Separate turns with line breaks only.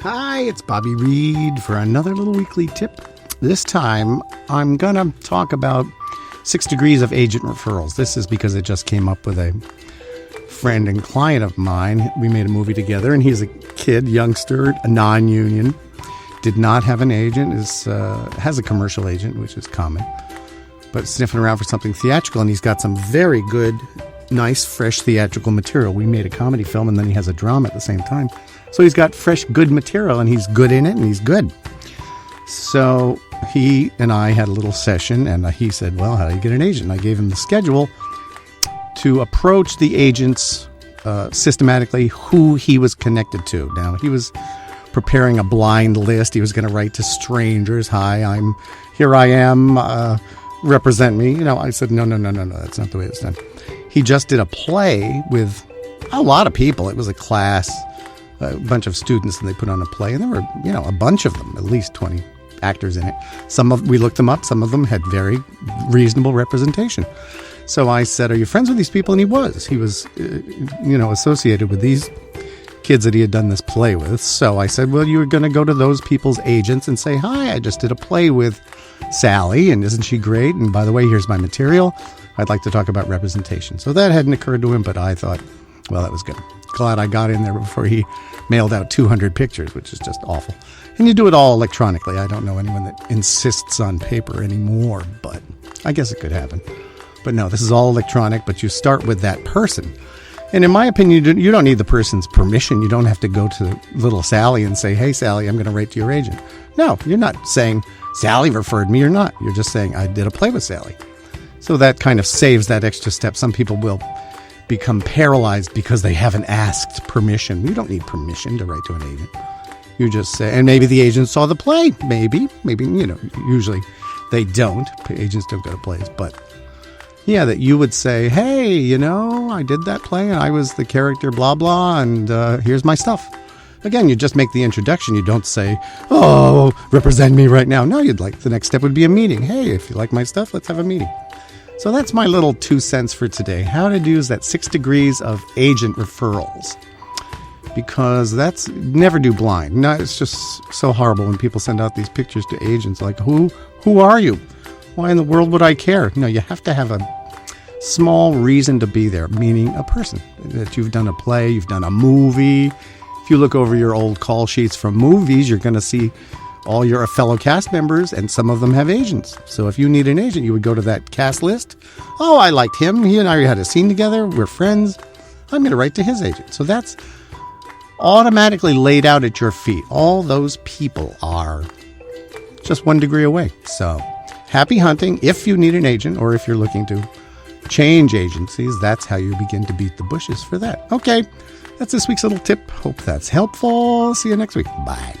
Hi, it's Bobby Reed for another little weekly tip. This time, I'm going to talk about 6 degrees of agent referrals. This is because it just came up with a friend and client of mine. We made a movie together, and he's a kid, youngster, a non-union, did not have an agent, has a commercial agent, which is common, but sniffing around for something theatrical, and he's got some very good, nice, fresh theatrical material. We made a comedy film, and then he has a drama at the same time. So he's got fresh, good material, and he's good in it, and he's good. So he and I had a little session, and he said, well, how do you get an agent? And I gave him the schedule to approach the agents systematically, who he was connected to. Now, he was preparing a blind list. He was going to write to strangers. Hi, here I am, represent me. I said, no, that's not the way it's done. He just did a play with a lot of people. It was a class, a bunch of students, and they put on a play, and there were, a bunch of them, at least 20 actors in it. We looked them up. Some of them had very reasonable representation. So I said, are you friends with these people? And he was. He was, associated with these kids that he had done this play with. So I said, well, you're going to go to those people's agents and say, hi, I just did a play with Sally, and isn't she great? And by the way, here's my material. I'd like to talk about representation. So that hadn't occurred to him, but I thought, well, that was good. Glad I got in there before he mailed out 200 pictures, which is just awful. And you do it all electronically. I don't know anyone that insists on paper anymore, but I guess it could happen. But no, this is all electronic, but you start with that person. And in my opinion, you don't need the person's permission. You don't have to go to little Sally and say, hey, Sally, I'm going to write to your agent. No, you're not saying Sally referred me or not. You're just saying I did a play with Sally. So that kind of saves that extra step. Some people will become paralyzed because they haven't asked permission. You don't need permission to write to an agent. You just say, and maybe the agent saw the play. Maybe, usually they don't. Agents don't go to plays, but yeah, that you would say, hey, I did that play and I was the character, blah, blah, and here's my stuff. Again, you just make the introduction. You don't say, oh, represent me right now. No, the next step would be a meeting. Hey, if you like my stuff, let's have a meeting. So that's my little 2 cents for today. How to use that 6 degrees of agent referrals. Because that's never do blind. No, it's just so horrible when people send out these pictures to agents like, who are you? Why in the world would I care? No, you have to have a small reason to be there, meaning a person. That you've done a play, you've done a movie. If you look over your old call sheets from movies, you're going to see all your fellow cast members, and some of them have agents. So if you need an agent, you would go to that cast list. Oh, I liked him. He and I had a scene together. We're friends. I'm going to write to his agent. So that's automatically laid out at your feet. All those people are just 1 degree away. So happy hunting if you need an agent, or if you're looking to change agencies. That's how you begin to beat the bushes for that. Okay, that's this week's little tip. Hope that's helpful. See you next week. Bye.